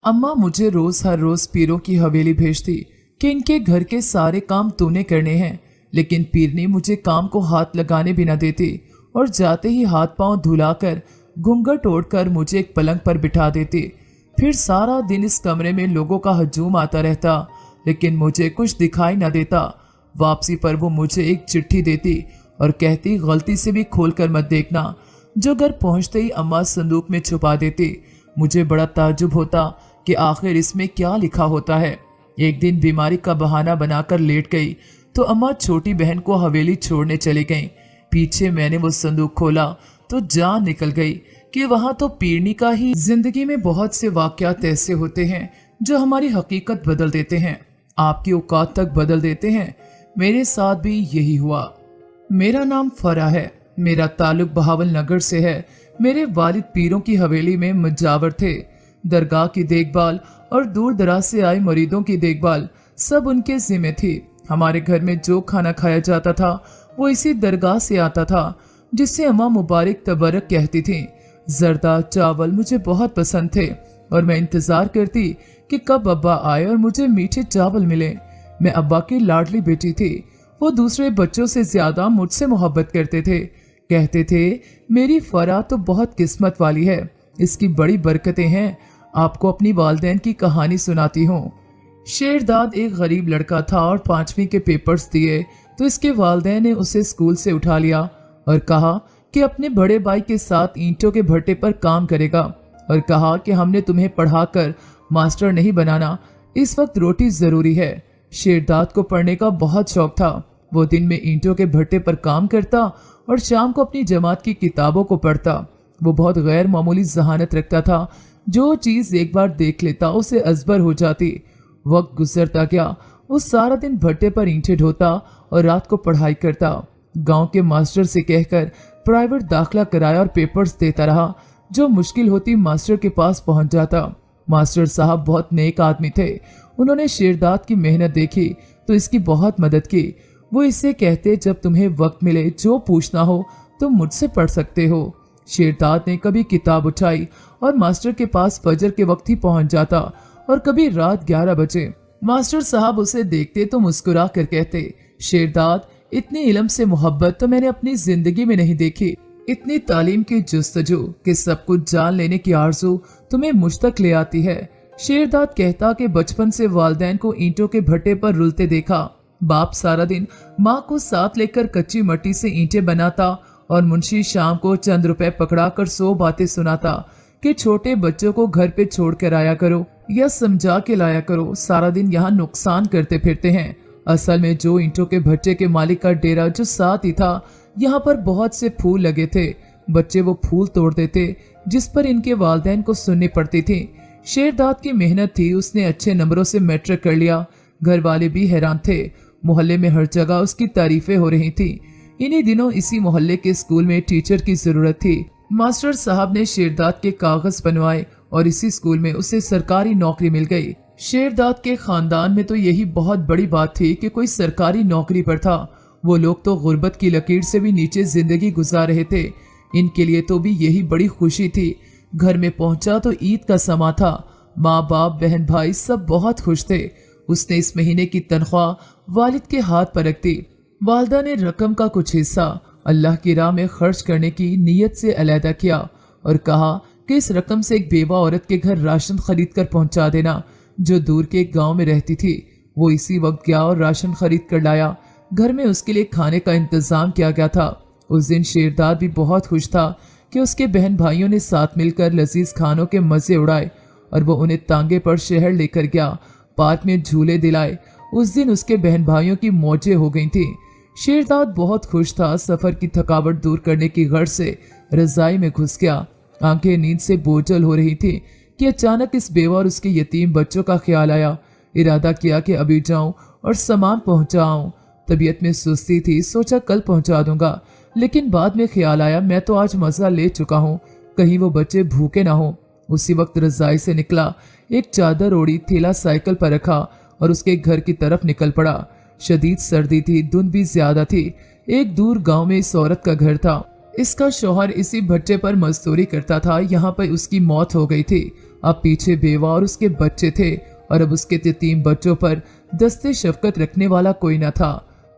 अम्मा मुझे रोज हर रोज पीरों की हवेली भेजती कि इनके घर के सारे काम तूने करने हैं, लेकिन पीरनी मुझे काम को हाथ लगाने भी न देती और जाते ही हाथ पांव धुलाकर घूंघट ओढ़कर मुझे एक पलंग पर बिठा देती। फिर सारा दिन इस कमरे में लोगों का हजूम आता रहता, लेकिन मुझे कुछ दिखाई न देता। वापसी पर वो मुझे एक चिट्ठी देती और कहती गलती से भी खोल कर मत देखना, जो घर पहुंचते ही अम्मा संदूक में छुपा देती। मुझे बड़ा ताज्जुब होता कि आखिर इसमें क्या लिखा होता है। एक दिन बीमारी का बहाना बनाकर लेट गई तो अम्मा छोटी बहन को हवेली छोड़ने चली गईं। पीछे मैंने वो संदूक खोला तो जान निकल गई कि वहां तो पीरनी का ही। जिंदगी में बहुत से वाकयात ऐसे होते हैं जो हमारी हकीकत बदल देते हैं, आपकी औकात तक बदल देते हैं। मेरे साथ भी यही हुआ। मेरा नाम फरा है, मेरा ताल्लुक बहावल नगर से है। मेरे वालिद पीरों की हवेली में मुजावर थे। दरगाह की देखभाल और दूर दराज से आए मरीदों की देखभाल सब उनके जिम्मे थी। हमारे घर में जो खाना खाया जाता था वो इसी दरगाह से आता था, जिससे अम्मा मुबारक तबरक कहती थी। जर्दा चावल मुझे बहुत पसंद थे और मैं इंतजार करती कि कब अब्बा आए और मुझे मीठे चावल मिले। मैं अब्बा की लाडली बेटी थी। वो दूसरे बच्चों से ज्यादा मुझसे मोहब्बत करते थे। कहते थे मेरी फरा तो बहुत किस्मत वाली है, इसकी बड़ी बरकतें हैं। आपको अपनी वालदैन की कहानी सुनाती हूँ। शेरदाद एक गरीब लड़का था और 5वीं के पेपर्स दिए तो इसके वालदैन ने उसे स्कूल से उठा लिया और कहा कि अपने बड़े भाई के साथ ईंटों के भट्टे पर काम करेगा, और कहा कि हमने तुम्हें पढ़ाकर मास्टर नहीं बनाना, इस वक्त रोटी जरूरी है। शेरदाद को पढ़ने का बहुत शौक था। वो दिन में ईंटों के भट्टे पर काम करता और शाम को अपनी जमात की किताबों को पढ़ता। वो बहुत गैर मामूली जहानत रखता था। जो चीज एक बार देख लेता उसे अजबर हो जाती। वक्त गुजरता गया। वो सारा दिन भट्टे पर ईंटें ढोता और रात को पढ़ाई करता। गांव के मास्टर से कहकर प्राइवेट दाखिला कराया और पेपर्स देता रहा। जो मुश्किल होती मास्टर के पास पहुंच जाता। मास्टर साहब बहुत नेक आदमी थे। उन्होंने शेरदाद की मेहनत देखी तो इसकी बहुत मदद की। वो इससे कहते जब तुम्हें वक्त मिले जो पूछना हो तुम मुझसे पढ़ सकते हो। शेरदाद ने कभी किताब उठाई और मास्टर के पास फजर के वक्त ही पहुंच जाता और कभी रात 11 बजे। मास्टर साहब उसे देखते तो मुस्कुरा कर कहते, शेरदाद इतनी इल्म से मोहब्बत तो मैंने अपनी जिंदगी में नहीं देखी। इतनी तालीम की जुस्तजू कि सब कुछ जान लेने की आरज़ू तुम्हें मुझ तक ले आती है। शेरदाद कहता कि बचपन से वालदैन को ईंटों के भट्टे पर रुलते देखा। बाप सारा दिन माँ को साथ लेकर कच्ची मट्टी से ईंटें बनाता और मुंशी शाम को चंद रुपए पकड़ा कर 100 बातें सुनाता कि छोटे बच्चों को घर पे छोड़ कर आया करो या समझा के लाया करो, सारा दिन यहाँ नुकसान करते फिरते हैं। असल में जो ईंटों के भट्टे के मालिक का डेरा जो साथ ही था, यहाँ पर बहुत से फूल लगे थे। बच्चे वो फूल तोड़ देते जिस पर इनके वालदैन को सुननी पड़ती थी। शेरदाद की मेहनत थी, उसने अच्छे नंबरों से मैट्रिक कर लिया। घर वाले भी हैरान थे। मोहल्ले में हर जगह उसकी तारीफें हो रही थी। इन्हीं दिनों इसी मोहल्ले के स्कूल में टीचर की जरूरत थी। मास्टर साहब ने शेरदाद के कागज बनवाए और इसी स्कूल में उसे सरकारी नौकरी मिल गई। शेरदाद के खानदान में तो यही बहुत बड़ी बात थी कि कोई सरकारी नौकरी पर था। वो लोग तो गुर्बत की लकीर से भी नीचे जिंदगी गुजार रहे थे। इनके लिए तो भी यही बड़ी खुशी थी। घर में पहुंचा तो ईद का समा था। माँ बाप बहन भाई सब बहुत खुश थे। उसने इस महीने की तनख्वाह वालिद के हाथ पर रख दी। वालदा ने रकम का कुछ हिस्सा अल्लाह की राह में खर्च करने की नीयत से अलहदा किया और कहा कि इस रकम से एक बेवा औरत के घर राशन खरीद कर पहुंचा देना, जो दूर के एक गांव में रहती थी। वो इसी वक्त गया और राशन खरीद कर लाया। घर में उसके लिए खाने का इंतजाम किया गया था। उस दिन शेरदाद भी बहुत खुश था कि उसके बहन भाइयों ने साथ मिलकर लजीज खानों के मजे उड़ाए और वो उन्हें तांगे पर शहर लेकर गया। पार्क में झूले दिलाए। उस दिन उसके बहन भाइयों की मौजें हो गई थी। शेरदाद बहुत खुश था। सफर की थकावट दूर करने की गर्ज से रजाई में घुस गया। आंखें नींद से बोझल हो रही थी कि अचानक इस बेवा और उसके यतीम बच्चों का ख्याल आया। इरादा किया कि अभी जाऊं और सामान पहुंचाऊं। तबीयत में सुस्ती थी, सोचा कल पहुंचा दूंगा, लेकिन बाद में ख्याल आया मैं तो आज मजा ले चुका हूं, कहीं वो बच्चे भूखे ना हो। उसी वक्त रजाई से निकला, एक चादर ओढ़ी, थैला साइकिल पर रखा और उसके घर की तरफ निकल पड़ा। शदीद सर्दी थी, धुंध भी ज्यादा थी। एक दूर गांव में इस औरत का घर था। इसका शौहर इसी भट्टे पर मजदूरी करता था। यहाँ पर उसकी मौत हो गई थी। अब पीछे बेवा और उसके बच्चे थे और अब उसके यतीम बच्चों पर दस्ते शफकत रखने वाला कोई न था।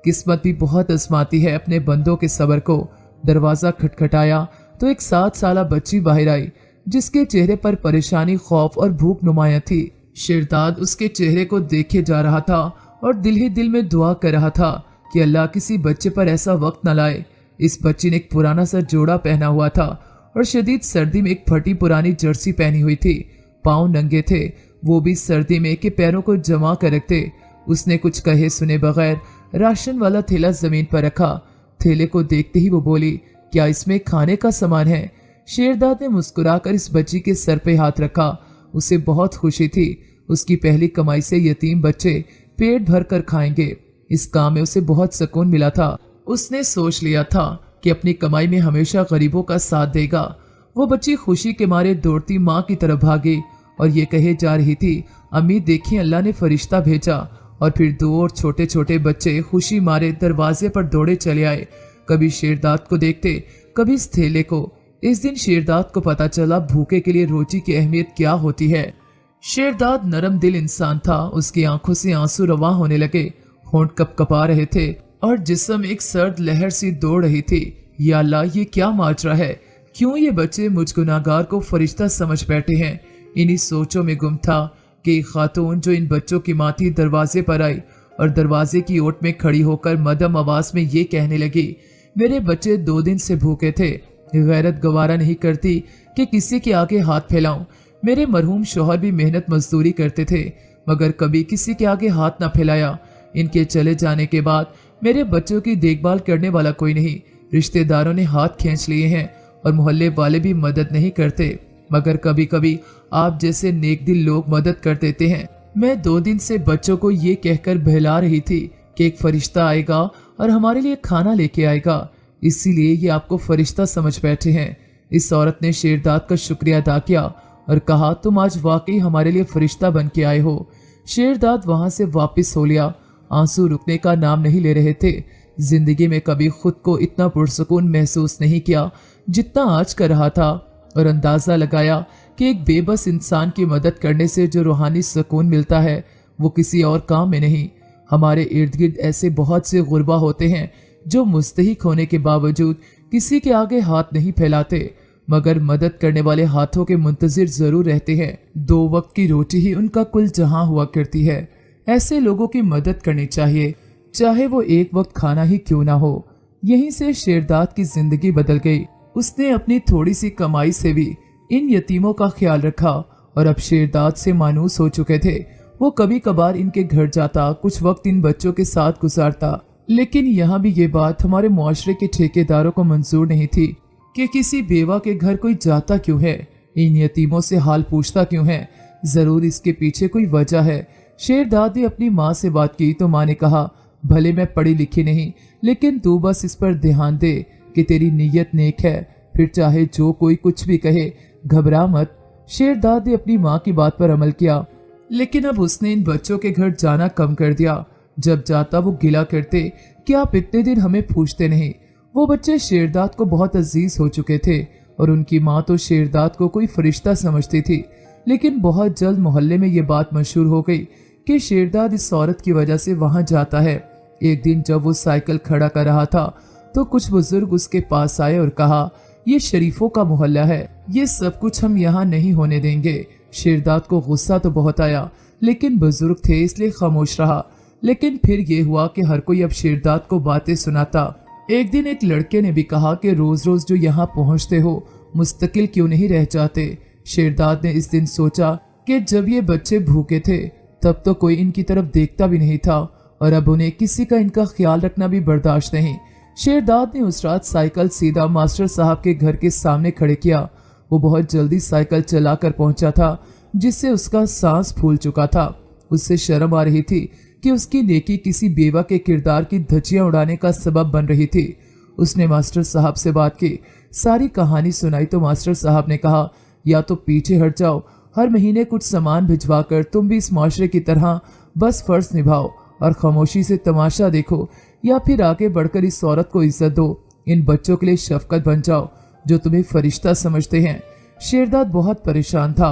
किस्मत भी बहुत आजमाती है अपने बंदों के सब्र को। दरवाजा खटखटाया तो एक 7 साला बच्ची बाहर आई, जिसके चेहरे पर परेशानी, खौफ और भूख नुमाया थी। शेरदाद उसके चेहरे को देखे जा रहा था और दिल ही दिल में दुआ कर रहा था कि अल्लाह किसी बच्चे पर ऐसा वक्त न लाए। इस बच्ची ने एक पुराना सा जोड़ा पहना हुआ था और शदीद सर्दी में एक फटी पुरानी जर्सी पहनी हुई थी। पाँव नंगे थे, वो भी सर्दी में, कि पैरों को जमा कर रखते। उसने कुछ कहे सुने बगैर राशन वाला थैला जमीन पर रखा। थैले को देखते ही वो बोली, क्या इसमें खाने का सामान है? शेरदाद ने मुस्कुराकर इस बच्ची के सर पे हाथ रखा। उसे बहुत खुशी थी। उसकी पहली कमाई से यतीम बच्चे पेट भर कर खाएंगे। इस काम में उसे बहुत सुकून मिला था। उसने सोच लिया था कि अपनी कमाई में हमेशा गरीबों का साथ देगा। वो बच्ची खुशी के मारे दौड़ती माँ की तरफ भागी और ये कहे जा रही थी, अम्मी देखिए अल्लाह ने फरिश्ता भेजा। और फिर 2 और छोटे छोटे बच्चे खुशी मारे दरवाजे पर दौड़े चले आए, कभी शेरदाद को देखते, कभी इस थैले को। इस दिन शेरदाद को पता चला भूखे के लिए रोटी की अहमियत क्या होती है। शेरदाद नरम दिल इंसान था। उसकी आंखों से आंसू रवा होने लगे, होंठ कपकपा रहे थे और जिस्म एक सर्द लहर सी दौड़ रही थी। या अल्लाह, ये क्या माजरा है? क्यों ये बच्चे मुझ गुनाहगार को फरिश्ता समझ बैठे हैं? इन्हीं सोचों में गुम था कि एक खातून जो इन बच्चों की माँ थी दरवाजे पर आई और दरवाजे की ओट में खड़ी होकर मदम आवाज में ये कहने लगी, मेरे बच्चे 2 दिन से भूखे थे। गैरत गवारा नहीं करती कि किसी के आगे हाथ फैलाऊं। मेरे मरहूम शौहर भी मेहनत मजदूरी करते थे, मगर कभी किसी के आगे हाथ ना फैलाया। इनके चले जाने के बाद मेरे बच्चों की देखभाल करने वाला कोई नहीं। रिश्तेदारों ने हाथ खींच लिए हैं और मोहल्ले वाले भी मदद नहीं करते, मगर कभी कभी आप जैसे नेक दिल लोग मदद कर देते हैं। मैं 2 दिन से बच्चों को ये कहकर बहला रही थी कि एक फरिश्ता आएगा और हमारे लिए खाना लेके आएगा, इसीलिए ये आपको फरिश्ता समझ बैठे हैं। इस औरत ने शेरदाद का शुक्रिया अदा किया और कहा, तुम आज वाकई हमारे लिए फरिश्ता बन के आए हो। शेरदाद वहां से वापस हो लिया। आंसू रुकने का नाम नहीं ले रहे थे। जिंदगी में कभी खुद को इतना पुरसुकून महसूस नहीं किया जितना आज कर रहा था, और अंदाजा लगाया कि एक बेबस इंसान की मदद करने से जो रूहानी सुकून मिलता है वो किसी और काम में नहीं। हमारे इर्द गिर्द ऐसे बहुत से गुरबा होते हैं जो मुस्तहिक होने के बावजूद किसी के आगे हाथ नहीं फैलाते, मगर मदद करने वाले हाथों के मुंतजिर जरूर रहते हैं। 2 वक्त की रोटी ही उनका कुल जहां हुआ करती है। ऐसे लोगों की मदद करनी चाहिए, चाहे वो एक वक्त खाना ही क्यों ना हो। यहीं से शेरदाद की जिंदगी बदल गई। उसने अपनी थोड़ी सी कमाई से भी इन यतीमों का ख्याल रखा और अब शेरदाद से मानूस हो चुके थे। वो कभी कभार इनके घर जाता, कुछ वक्त इन बच्चों के साथ गुजारता, लेकिन यहाँ भी ये बात हमारे मुआशरे के ठेकेदारों को मंजूर नहीं थी कि किसी बेवा के घर कोई जाता क्यों है, इन यतीमों से हाल पूछता क्यों है। जरूर इसके पीछे कोई वजह है। शेरदाद ने अपनी माँ से बात की तो माँ ने कहा, भले मैं पढ़ी लिखी नहीं, लेकिन तू बस इस पर ध्यान दे कि तेरी नीयत नेक है, फिर चाहे जो कोई कुछ भी कहे घबरा मत। शेरदाद ने अपनी माँ की बात पर अमल किया, लेकिन अब उसने इन बच्चों के घर जाना कम कर दिया। जब जाता वो गिला करते कि आप इतने दिन हमें पूछते नहीं। वो बच्चे शेरदाद को बहुत अजीज हो चुके थे और उनकी माँ तो शेरदाद को कोई फरिश्ता समझती थी। लेकिन बहुत जल्द मोहल्ले में ये बात मशहूर हो गई कि शेरदाद इस औरत की वजह से वहां जाता है। एक दिन जब वो साइकिल खड़ा कर रहा था तो कुछ बुजुर्ग उसके पास आए और कहा, ये शरीफों का मोहल्ला है, ये सब कुछ हम यहाँ नहीं होने देंगे। शेरदाद को गुस्सा तो बहुत आया, लेकिन बुजुर्ग थे इसलिए खामोश रहा। लेकिन फिर ये हुआ कि हर कोई अब शेरदाद को बातें सुनाता। एक दिन एक लड़के ने भी कहा कि रोज रोज जो यहाँ पहुँचते हो मुस्तकिल क्यों नहीं रह जाते। शेरदाद ने इस दिन सोचा कि जब ये बच्चे भूखे थे तब तो कोई इनकी तरफ देखता भी नहीं था और अब उन्हें किसी का इनका ख्याल रखना भी बर्दाश्त नहीं। शेरदाद ने उस रात साइकिल सीधा मास्टर साहब के घर के सामने खड़े किया। वो बहुत जल्दी साइकिल चलाकर पहुंचा था, जिससे उसका सांस फूल चुका था। उससे शर्म आ रही थी कि उसकी नेकी किसी बेवा के किरदार की धज्जियां उड़ाने का सबब बन रही थी। उसने मास्टर साहब से बात की, सारी कहानी सुनाई तो मास्टर साहब ने कहा, या तो पीछे हट जाओ, हर महीने कुछ सामान भिजवा कर तुम भी इस माशरे की तरह बस फर्ज निभाओ और खामोशी से तमाशा देखो, या फिर आगे बढ़कर इस औरत को इज्जत दो, इन बच्चों के लिए शफकत बन जाओ जो तुम्हें फरिश्ता समझते हैं। शेरदाद बहुत परेशान था।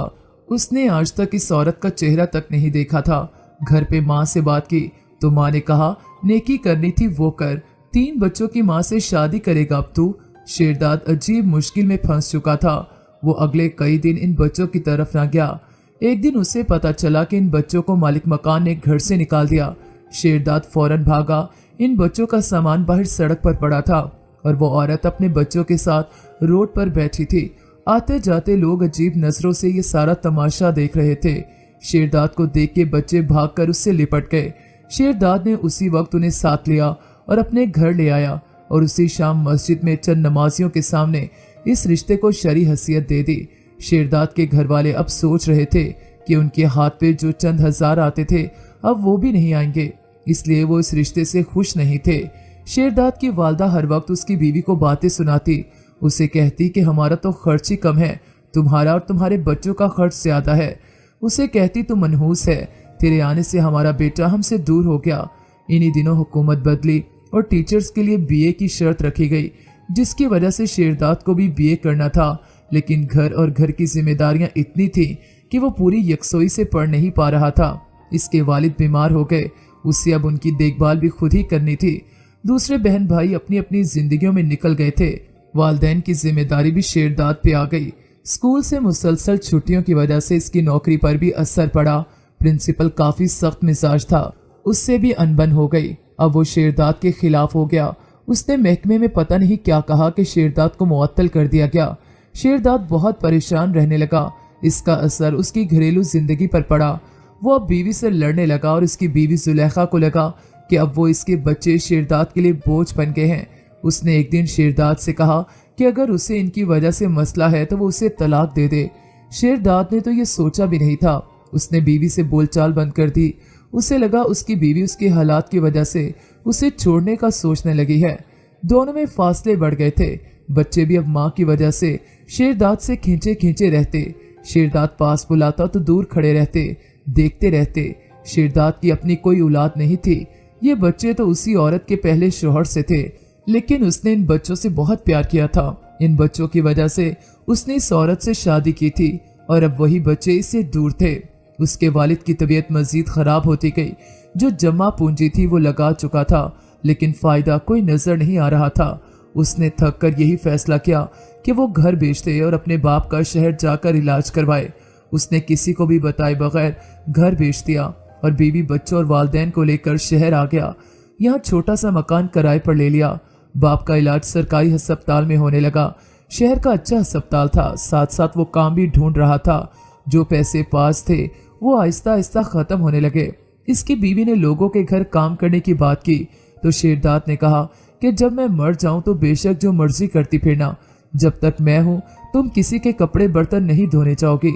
उसने आज तक इस औरत का चेहरा तक नहीं देखा था। घर पे माँ से बात की तो माँ ने कहा नेकी करनी थी वो कर, 3 बच्चों की माँ से शादी करेगा अब तू। शेरदाद अजीब मुश्किल में फंस चुका था। वो अगले कई दिन इन बच्चों की तरफ ना गया। एक दिन उसे पता चला कि इन बच्चों को मालिक मकान ने घर से निकाल दिया। शेरदाद फौरन भागा। इन बच्चों का सामान बाहर सड़क पर पड़ा था और वो औरत अपने बच्चों के साथ रोड पर बैठी थी। आते जाते लोग अजीब नजरों से ये सारा तमाशा देख रहे थे। शेरदाद को देख के बच्चे भागकर उससे लिपट गए। शेरदाद ने उसी वक्त उन्हें साथ लिया और अपने घर ले आया और उसी शाम मस्जिद में चंद नमाजियों के सामने इस रिश्ते को शरई हैसियत दे दी। शेरदाद के घर वाले अब सोच रहे थे कि उनके हाथ पे जो चंद हजार आते थे अब वो भी नहीं आएंगे, इसलिए वो इस रिश्ते से खुश नहीं थे। शेरदाद की वालदा हर वक्त उसकी बीवी को बातें सुनाती। उसे कहती कि हमारा तो खर्च ही कम है, तुम्हारा और तुम्हारे बच्चों का खर्च ज्यादा है। उसे कहती तू मनहूस है, तेरे आने से हमारा बेटा हमसे दूर हो गया। इन्हीं दिनों हुकूमत बदली और टीचर्स के लिए बीए की शर्त रखी गई, जिसकी वजह से शेरदाद को भी बीए करना था। लेकिन घर और घर की जिम्मेदारियां इतनी थी कि वो पूरी यकसोई से पढ़ नहीं पा रहा था। इसके वालिद बीमार हो गए, उससे अब उनकी देखभाल भी खुद ही करनी थी। दूसरे बहन भाई अपनी अपनी जिंदगियों में निकल गए थे। वालदैन की जिम्मेदारी भी शेरदाद पे आ गई। स्कूल से मुसलसल छुट्टियों की वजह से इसकी नौकरी पर भी असर पड़ा। प्रिंसिपल काफी सख्त मिजाज था, उससे भी अनबन हो गई। अब वो शेरदाद के खिलाफ हो गया। उसने महकमे में पता नहीं क्या कहा कि शेरदाद को मुअत्तल कर दिया गया। शेरदाद बहुत परेशान रहने लगा। इसका असर उसकी घरेलू जिंदगी पर पड़ा। वो अब बीवी से लड़ने लगा और इसकी बीवी जुलेखा को लगा कि अब वो इसके बच्चे शेरदाद के लिए बोझ बन गए हैं। उसने एक दिन शेरदाद से कहा कि अगर उसे इनकी वजह से मसला है तो वो उसे तलाक दे दे। शेरदाद ने तो ये सोचा भी नहीं था। उसने बीवी से बोलचाल बंद कर दी। उसे लगा उसकी बीवी उसके हालात की वजह से उसे छोड़ने का सोचने लगी है। दोनों में फासले बढ़ गए थे। बच्चे भी अब माँ की वजह से शेरदाद से खींचे खींचे रहते। शेरदाद पास बुलाता तो दूर खड़े रहते, देखते रहते। शेरदाद की अपनी कोई औलाद नहीं थी। ये बच्चे तो उसी औरत के पहले शोहर से थे, लेकिन उसने इन बच्चों से बहुत प्यार किया था। इन बच्चों की वजह से उसने इस औरत से शादी की थी और अब वही बच्चे इससे दूर थे। उसके वालिद की तबीयत मजीद खराब होती गई। जो जमा पूंजी थी वो लगा चुका था, लेकिन फायदा कोई नजर नहीं आ रहा था। उसने थक कर यही फैसला किया कि वो घर बेच दे और अपने बाप का शहर जाकर इलाज करवाए। उसने किसी को भी बताए बगैर घर बेच दिया और बीवी बच्चों और वालदैन को लेकर शहर आ गया। यहाँ छोटा सा मकान किराए पर ले लिया। बाप का इलाज सरकारी अस्पताल में होने लगा। शहर का अच्छा अस्पताल था, साथ साथ वो काम भी ढूंढ रहा था। जो पैसे पास थे वो आहिस्ता आहिस्ता खत्म होने लगे। इसकी बीवी ने लोगों के घर काम करने की बात की तो शेरदाद ने कहा कि जब मैं मर जाऊं तो बेशक जो मर्जी करती फिरना, जब तक मैं हूं तुम किसी के कपड़े बर्तन नहीं धोने जाओगी।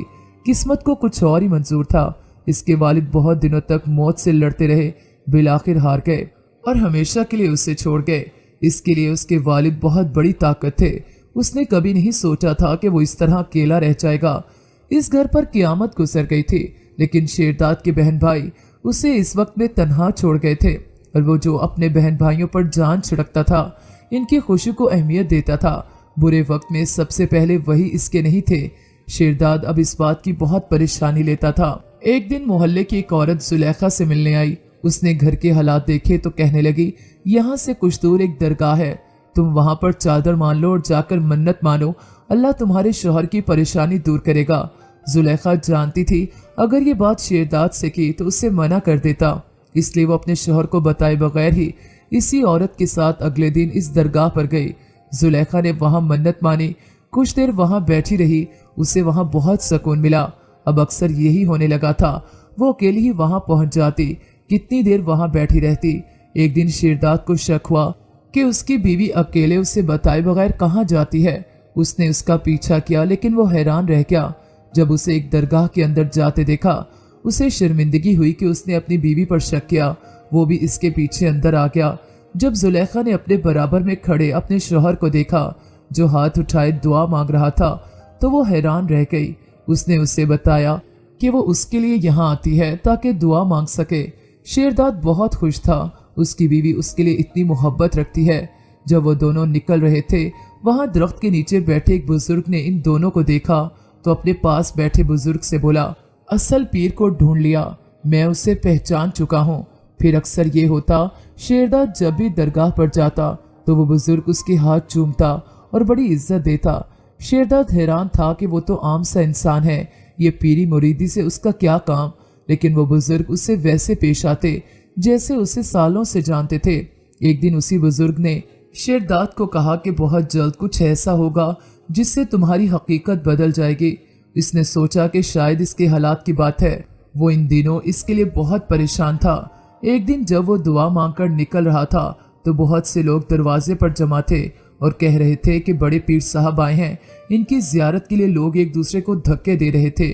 किस्मत को कुछ और ही मंजूर था। इसके वालिद बहुत दिनों तक मौत से लड़ते रहे, बिलाखिर हार गए और हमेशा के लिए उसे छोड़ गए। इसके लिए उसके वालिद बहुत बड़ी ताकत थे। उसने कभी नहीं सोचा था कि वो इस तरह अकेला रह जाएगा। इस घर पर क़यामत गुजर गई थी, लेकिन शेरदाद के बहन भाई उसे इस वक्त में तन्हा छोड़ गए थे और वो जो अपने बहन भाइयों पर जान छिड़कता था, इनकी खुशी को अहमियत देता था। बुरे वक्त में सबसे पहले वही इसके नहीं थे। शेरदाद अब इस बात की बहुत परेशानी लेता था। एक दिन मोहल्ले की एक औरत जुलेखा से मिलने आई। उसने घर के हालात देखे तो कहने लगी, यहाँ से कुछ दूर एक दरगाह है, तुम वहां पर चादर मान लो और जाकर मन्नत मानो, अल्लाह तुम्हारे शौहर की परेशानी दूर करेगा। जुलेखा जानती थी अगर ये बात शेरदाद से की तो उससे मना कर देता, इसलिए वो अपने शौहर को बताए बगैर ही इसी औरत के साथ अगले दिन इस दरगाह पर गई। जुलेखा ने वहां मन्नत मानी, कुछ देर वहां बैठी रही। उसे वहां बहुत सुकून मिला। अब अक्सर यही होने लगा था, वो अकेली ही वहां पहुंच जाती, कितनी देर वहां बैठी रहती। एक दिन शेरदाद को शक हुआ कि उसकी बीवी अकेले उसे बताए बगैर कहाँ जाती है। उसने उसका पीछा किया, लेकिन वो हैरान रह गया जब उसे एक दरगाह के अंदर जाते देखा। उसे शर्मिंदगी हुई कि उसने अपनी बीवी पर शक किया। वो भी इसके पीछे अंदर आ गया। जब जुलेखा ने अपने बराबर में खड़े अपने शौहर को देखा जो हाथ उठाए दुआ मांग रहा था, तो वो हैरान रह गई। उसने उसे बताया कि वो उसके लिए यहाँ आती है ताकि दुआ मांग सके। शेरदाद बहुत खुश था, उसकी बीवी उसके लिए इतनी मोहब्बत रखती है। जब वो दोनों निकल रहे थे, वहां दरख्त के नीचे बैठे एक बुजुर्ग ने इन दोनों को देखा तो अपने पास बैठे बुजुर्ग से बोला, असल पीर को ढूंढ लिया, मैं उसे पहचान चुका हूँ। फिर अक्सर ये होता, शेरदाद जब भी दरगाह पर जाता तो वो बुजुर्ग उसके हाथ चूमता और बड़ी इज्जत देता। शेरदाद हैरान था कि वो तो आम सा इंसान है, ये पीरी मुरीदी से उसका क्या काम, लेकिन वो बुजुर्ग उससे वैसे पेश आते जैसे उसे सालों से जानते थे। एक दिन उसी बुजुर्ग ने शेरदाद को कहा कि बहुत जल्द कुछ ऐसा होगा जिससे तुम्हारी हकीकत बदल जाएगी। इसने सोचा कि शायद इसके हालात की बात है। वो इन दिनों इसके लिए बहुत परेशान था। एक दिन जब वो दुआ मांगकर निकल रहा था तो बहुत से लोग दरवाजे पर जमा थे और कह रहे थे कि बड़े पीर साहब आए हैं, इनकी जियारत के लिए लोग एक दूसरे को धक्के दे रहे थे।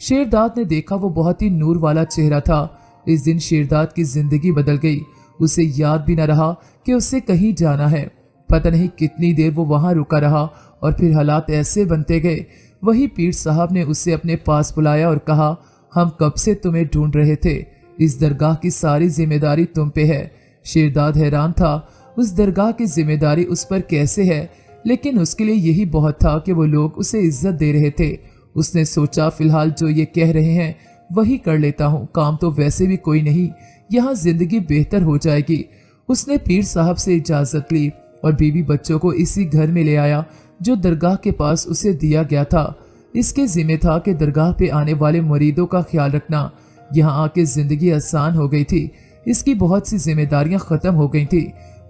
शेरदाद ने देखा वो बहुत ही नूर वाला चेहरा था। इस दिन शेरदाद की जिंदगी बदल गई। उसे याद भी न रहा कि उसे कहीं जाना है। पता नहीं कितनी देर वो वहां रुका रहा और फिर हालात ऐसे बनते गए। वही पीर साहब ने उसे अपने पास बुलाया और कहा, हम कब से तुम्हें ढूंढ रहे थे, इस दरगाह की सारी जिम्मेदारी तुम पे है। शेरदाद हैरान था, उस दरगाह की जिम्मेदारी उस पर कैसे है, लेकिन उसके लिए यही बहुत था कि वो लोग उसे इज्जत दे रहे थे। उसने सोचा फिलहाल जो ये कह रहे हैं वही कर लेता हूँ, काम तो वैसे भी कोई नहीं, यहाँ जिंदगी बेहतर हो जाएगी। उसने पीर साहब से इजाजत ली और बीवी बच्चों को इसी घर में ले आया जो दरगाह के पास उसे दिया गया था। इसके जिम्मे था कि दरगाह पे आने वाले मुरीदों का ख्याल रखना। यहाँ आके जिंदगी आसान हो गई थी। इसकी बहुत सी जिम्मेदारियां खत्म हो गई थी।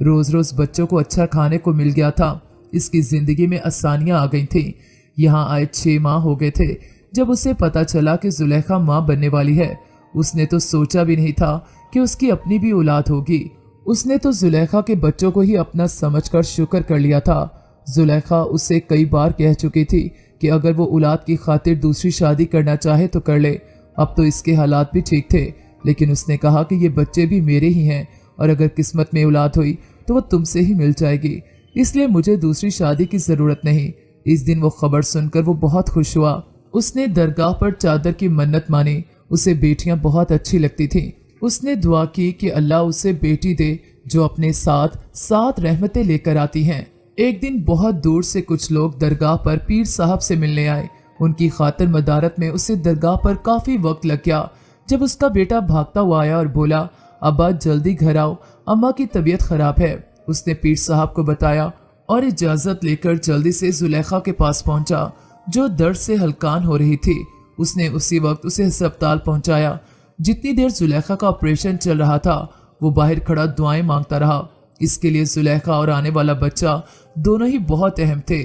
रोज रोज बच्चों को अच्छा खाने को मिल गया था। इसकी जिंदगी में आसानियां आ गई थी। यहाँ आए 6 माह हो गए थे जब उसे पता चला कि जुलेखा माँ बनने वाली है। उसने तो सोचा भी नहीं था कि उसकी अपनी भी औलाद होगी। उसने तो जुलेखा के बच्चों को ही अपना समझकर शुक्र कर लिया था। जुलेखा उससे कई बार कह चुकी थी कि अगर वो औलाद की खातिर दूसरी शादी करना चाहे तो कर ले। अब तो इसके हालात भी ठीक थे, लेकिन उसने कहा कि ये बच्चे भी मेरे ही हैं और अगर किस्मत में औलाद हुई तो वो तुमसे ही मिल जाएगी, इसलिए मुझे दूसरी शादी की जरूरत नहीं। इस दिन वो खबर सुनकर वो बहुत खुश हुआ। उसने दरगाह पर चादर की मन्नत मानी। उसे बेटियां बहुत अच्छी लगती थीं। उसने दुआ की कि अल्लाह उसे बेटी दे जो अपने साथ 7 रहमतें लेकर आती हैं। एक दिन बहुत दूर से कुछ लोग दरगाह पर पीर साहब से मिलने आए। उनकी खातिर मदारत में उसे दरगाह पर काफी वक्त लग गया। जब उसका बेटा भागता हुआ आया और बोला, अब्बा जल्दी घर आओ, अम्मा की तबीयत खराब है। उसने पीर साहब को बताया और इजाजत लेकर जल्दी से जुलेखा के पास पहुंचा जो दर्द से हलकान हो रही थी। उसने उसी वक्त उसे अस्पताल पहुंचाया। जितनी देर जुलेखा का ऑपरेशन चल रहा था वो बाहर खड़ा दुआएं मांगता रहा। इसके लिए जुलेखा और आने वाला बच्चा दोनों ही बहुत अहम थे।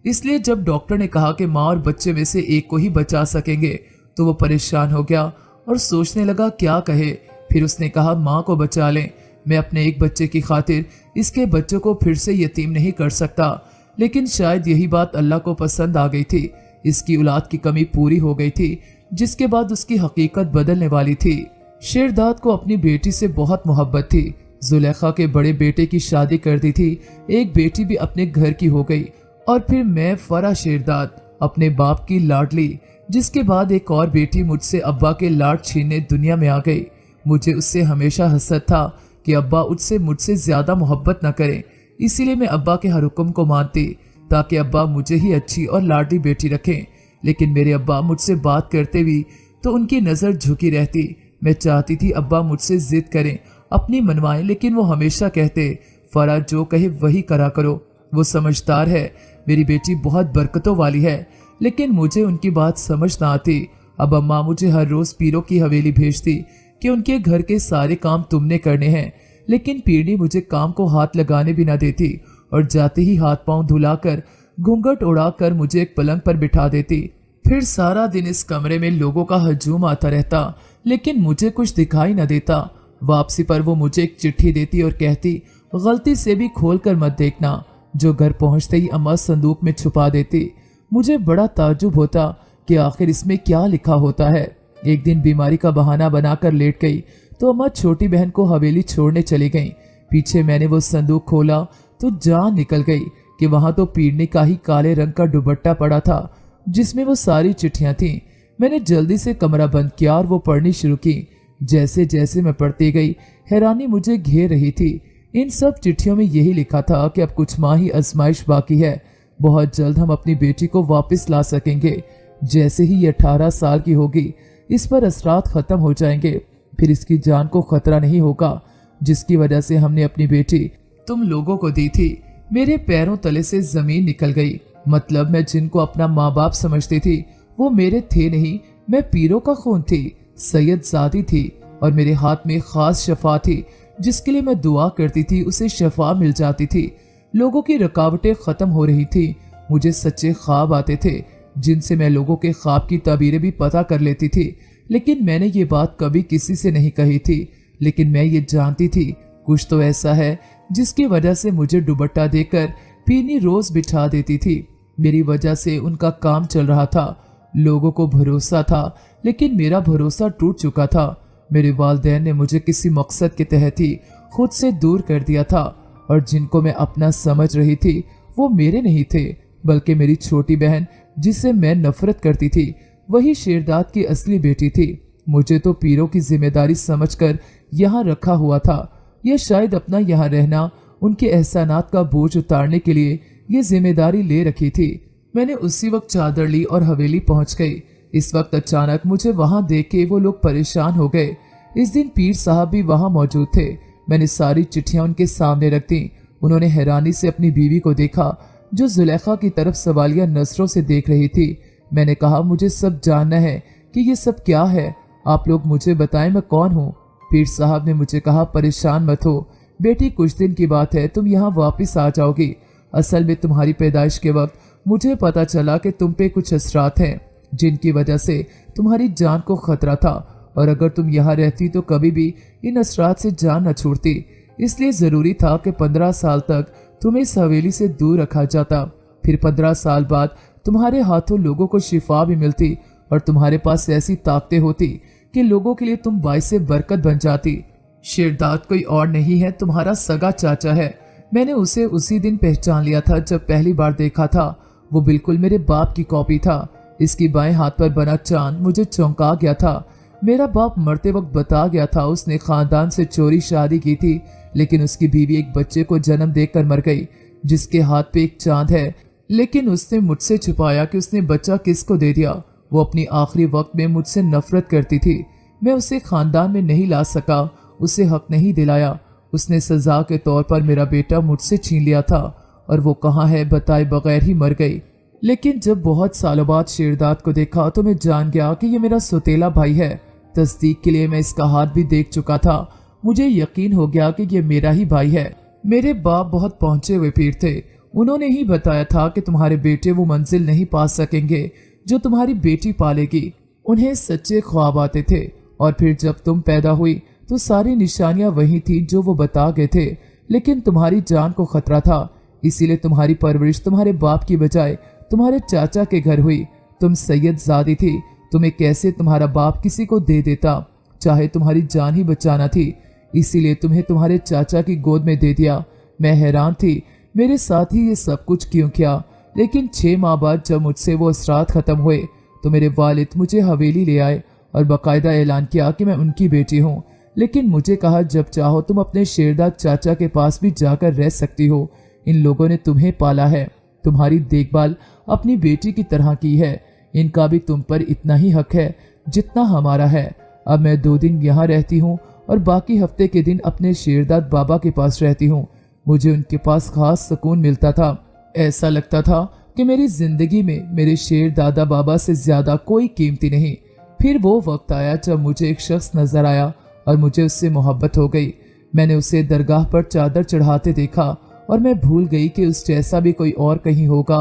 इसलिए जब डॉक्टर ने कहा कि माँ और बच्चे में से एक को ही बचा सकेंगे तो वो परेशान हो गया और सोचने लगा क्या कहे। फिर उसने कहा, माँ को बचा लें, मैं अपने एक बच्चे की खातिर इसके बच्चों को फिर से यतीम नहीं कर सकता। लेकिन शायद यही बात अल्लाह को पसंद आ गई थी। इसकी औलाद की कमी पूरी हो गई थी, जिसके बाद उसकी हकीकत बदलने वाली थी। शेरदाद को अपनी बेटी से बहुत मोहब्बत थी। जुलेखा के बड़े बेटे की शादी कर दी थी, एक बेटी भी अपने घर की हो गई और फिर मैं फरा शेरदाद अपने बाप की लाडली, जिसके बाद एक और बेटी मुझसे अब्बा के लाड छीनने दुनिया में आ गई। मुझे उससे हमेशा हसद था कि अब्बा उससे मुझसे ज्यादा मोहब्बत न करें, इसीलिए मैं अब्बा के हर हुक्म को मानती ताकि अब्बा मुझे ही अच्छी और लाडली बेटी रखें। लेकिन मेरे अब्बा मुझसे बात करते भी तो उनकी नज़र झुकी रहती। मैं चाहती थी अब्बा मुझसे जिद करें, अपनी मनवाएं, लेकिन वो हमेशा कहते, फरा जो कहे वही करा करो, वो समझदार है, मेरी बेटी बहुत बरकतों वाली है। लेकिन मुझे उनकी बात समझ ना आती। अब अम्मा मुझे हर रोज पीरों की हवेली भेजती कि उनके घर के सारे काम तुमने करने हैं, लेकिन पीरनी मुझे काम को हाथ लगाने भी ना देती और जाते ही हाथ पांव धुलाकर घूंघट उड़ाकर मुझे एक पलंग पर बिठा देती। फिर सारा दिन इस कमरे में लोगों का हजूम आता रहता, लेकिन मुझे कुछ दिखाई न देता। वापसी पर वो मुझे एक चिट्ठी देती और कहती, गलती से भी खोल कर मत देखना, जो घर पहुंचते ही अम्मा संदूक में छुपा देती। मुझे बड़ा ताज्जुब होता कि आखिर इसमें क्या लिखा होता है। एक दिन बीमारी का बहाना बनाकर लेट गई तो अम्मा छोटी बहन को हवेली छोड़ने चली गईं। पीछे मैंने वो संदूक खोला तो जान निकल गई कि वहां तो पीरने का ही काले रंग का दुपट्टा पड़ा था जिसमें वो सारी चिट्ठियां थीं। मैंने जल्दी से कमरा बंद किया और वो पढ़नी शुरू की। जैसे जैसे मैं पढ़ती गई हैरानी मुझे घेर रही थी। इन सब चिट्ठियों में यही लिखा था कि अब कुछ माह ही आजमाइश बाकी है, बहुत जल्द हम अपनी बेटी को वापस ला सकेंगे। जैसे ही ये 18 साल की होगी इस पर असरात खत्म हो जाएंगे, फिर इसकी जान को खतरा नहीं होगा जिसकी वजह से हमने अपनी बेटी तुम लोगों को दी थी। मेरे पैरों तले से जमीन निकल गई। मतलब मैं जिनको अपना माँ बाप समझती थी वो मेरे थे नहीं, मैं पीरों का खून थी, सैयद जादी थी और मेरे हाथ में खास शफा थी। जिसके लिए मैं दुआ करती थी उसे शफा मिल जाती थी। लोगों की रुकावटें खत्म हो रही थी। मुझे सच्चे ख्वाब आते थे जिनसे मैं लोगों के ख्वाब की ताबीरें भी पता कर लेती थी। लेकिन मैंने ये बात कभी किसी से नहीं कही थी। लेकिन मैं ये जानती थी कुछ तो ऐसा है जिसकी वजह से मुझे दुपट्टा देकर पीरनी रोज बिठा देती थी। मेरी वजह से उनका काम चल रहा था। लोगों को भरोसा था लेकिन मेरा भरोसा टूट चुका था। मेरे वालिदैन ने मुझे किसी मकसद के तहत ही खुद से दूर कर दिया था और जिनको मैं अपना समझ रही थी वो मेरे नहीं थे बल्कि मेरी छोटी बहन जिससे मैं नफरत करती थी वही शेरदाद की असली बेटी थी। मुझे तो पीरों की जिम्मेदारी समझकर यहाँ रखा हुआ था। यह शायद अपना यहाँ रहना उनके एहसानात का बोझ उतारने के लिए ये जिम्मेदारी ले रखी थी। मैंने उसी वक्त चादर ली और हवेली पहुंच गई। इस वक्त अचानक मुझे वहां देख के वो लोग परेशान हो गए। इस दिन पीर साहब भी वहां मौजूद थे। मैंने सारी चिट्ठियां उनके सामने रख दी। उन्होंने हैरानी से अपनी बीवी को देखा जो जुलेखा की तरफ सवालिया नजरों से देख रही थी। मैंने कहा मुझे सब जानना है कि ये सब क्या है, आप लोग मुझे बताएं मैं कौन हूँ। पीर साहब ने मुझे कहा परेशान मत हो बेटी, कुछ दिन की बात है तुम यहाँ वापस आ जाओगी। असल में तुम्हारी पैदाइश के वक्त मुझे पता चला कि तुम पे कुछ असरात हैं जिनकी वजह से तुम्हारी जान को खतरा था और अगर तुम यहाँ रहती तो कभी भी इन असरात से जान न छूटती। इसलिए जरूरी था कि 15 साल तक तुम्हें इस हवेली से दूर रखा जाता। फिर 15 साल बाद तुम्हारे हाथों लोगों को शिफा भी मिलती और तुम्हारे पास ऐसी ताकतें होती कि लोगों के लिए तुम बाइसे बरकत बन जाती। शेरदाद कोई और नहीं है, तुम्हारा सगा चाचा है। मैंने उसे उसी दिन पहचान लिया था जब पहली बार देखा था। वो बिल्कुल मेरे बाप की कॉपी था। इसकी बाएं हाथ पर बना चांद मुझे चौंका गया था। मेरा बाप मरते वक्त बता गया था उसने खानदान से चोरी शादी की थी लेकिन उसकी बीवी एक बच्चे को जन्म देकर मर गई जिसके हाथ पे एक चांद है। लेकिन उसने मुझसे छुपाया कि उसने बच्चा किसको दे दिया। वो अपनी आखिरी वक्त में मुझसे नफरत करती थी। मैं उसे खानदान में नहीं ला सका, उसे हक नहीं दिलाया। उसने सजा के तौर पर मेरा बेटा मुझसे छीन लिया था और वो कहाँ है बताए बगैर ही मर गई। लेकिन जब बहुत सालों बाद शेरदाद को देखा तो मैं जान गया कि ये मेरा सौतेला भाई है। तस्दीक के लिए मैं इसका हाथ भी देख चुका था। मुझे यकीन हो गया कि ये मेरा ही भाई है। मेरे बाप बहुत पहुंचे हुए पीर थे। उन्होंने ही बताया था कि तुम्हारे बेटे वो मंजिल नहीं पा सकेंगे जो तुम्हारी बेटी पालेगी। उन्हें सच्चे ख्वाब आते थे और फिर जब तुम पैदा हुई तो सारी निशानियां वही थी जो वो बता गए थे। लेकिन तुम्हारी जान को खतरा था, इसीलिए तुम्हारी परवरिश तुम्हारे बाप की बजाय तुम्हारे चाचा के घर हुई। तुम सैयद जादी थी, तुम्हें कैसे तुम्हारा बाप किसी को दे देता, चाहे तुम्हारी जान ही बचाना थी। इसीलिए तुम्हें तुम्हारे चाचा की गोद में दे दिया। मैं हैरान थी मेरे साथ ही ये सब कुछ क्यों किया। लेकिन 6 माह बाद जब मुझसे वो असरात खत्म हुए तो मेरे वालिद मुझे हवेली ले आए और बाकायदा ऐलान किया कि मैं उनकी बेटी हूँ। लेकिन मुझे कहा जब चाहो तुम अपने शेरदाद चाचा के पास भी जाकर रह सकती हो। इन लोगों ने तुम्हें पाला है, तुम्हारी देखभाल अपनी बेटी की तरह की है। इनका भी तुम पर इतना ही हक है जितना हमारा है। अब मैं 2 दिन यहाँ रहती हूँ और बाकी हफ्ते के दिन अपने शेरदाद बाबा के पास रहती हूँ। मुझे उनके पास खास सुकून मिलता था। ऐसा लगता था कि मेरी जिंदगी में मेरे शेर दादा बाबा से ज्यादा कोई कीमती नहीं। फिर वो वक्त आया जब मुझे एक शख्स नजर आया और मुझे उससे मोहब्बत हो गई। मैंने उसे दरगाह पर चादर चढ़ाते देखा और मैं भूल गई कि उस जैसा भी कोई और कहीं होगा।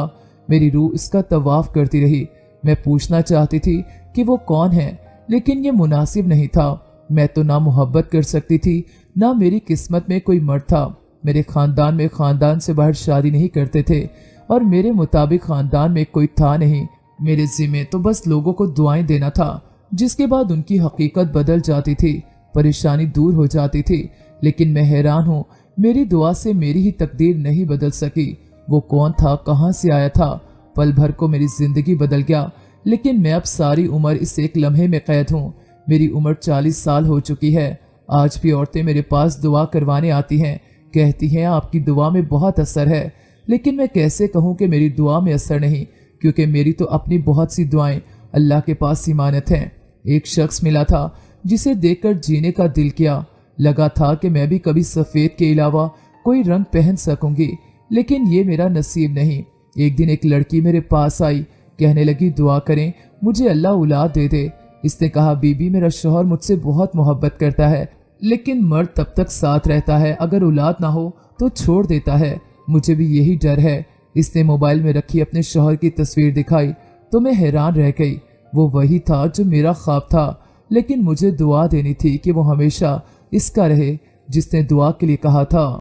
मेरी रूह इसका तवाफ करती रही। मैं पूछना चाहती थी कि वो कौन है, लेकिन ये मुनासिब नहीं था। मैं तो ना मोहब्बत कर सकती थी, ना मेरी किस्मत में कोई मर्द था। मेरे खानदान में खानदान से बाहर शादी नहीं करते थे और मेरे मुताबिक खानदान में कोई था नहीं। मेरे जिम्मे तो बस लोगों को दुआएं देना था, जिसके बाद उनकी हकीकत बदल जाती थी, परेशानी दूर हो जाती थी। लेकिन मैं हैरान हूँ, मेरी दुआ से मेरी ही तकदीर नहीं बदल सकी। वो कौन था, कहाँ से आया था, पल भर को मेरी जिंदगी बदल गया। लेकिन मैं अब सारी उम्र इस एक लम्हे में कैद हूँ। मेरी उम्र 40 साल हो चुकी है। आज भी औरतें मेरे पास दुआ करवाने आती हैं, कहती हैं आपकी दुआ में बहुत असर है। लेकिन मैं कैसे कहूँ कि मेरी दुआ में असर नहीं। क्योंकि मेरी तो अपनी बहुत सी दुआएं अल्लाह के पास ज़मानत हैं। एक शख्स मिला था जिसे देखकर जीने का दिल किया। लगा था कि मैं भी कभी सफ़ेद के अलावा कोई रंग पहन सकूंगी, लेकिन ये मेरा नसीब नहीं। एक दिन एक लड़की मेरे पास आई, कहने लगी दुआ करें मुझे अल्लाह औलाद दे दे। इसने कहा बीबी मेरा शौहर मुझसे बहुत मोहब्बत करता है, लेकिन मर्द तब तक साथ रहता है, अगर औलाद ना हो तो छोड़ देता है। मुझे भी यही डर है। इसने मोबाइल में रखी अपने शौहर की तस्वीर दिखाई तो मैं हैरान रह गई। वो वही था जो मेरा ख्वाब था, लेकिन मुझे दुआ देनी थी कि वो हमेशा इसका रहे जिसने दुआ के लिए कहा था।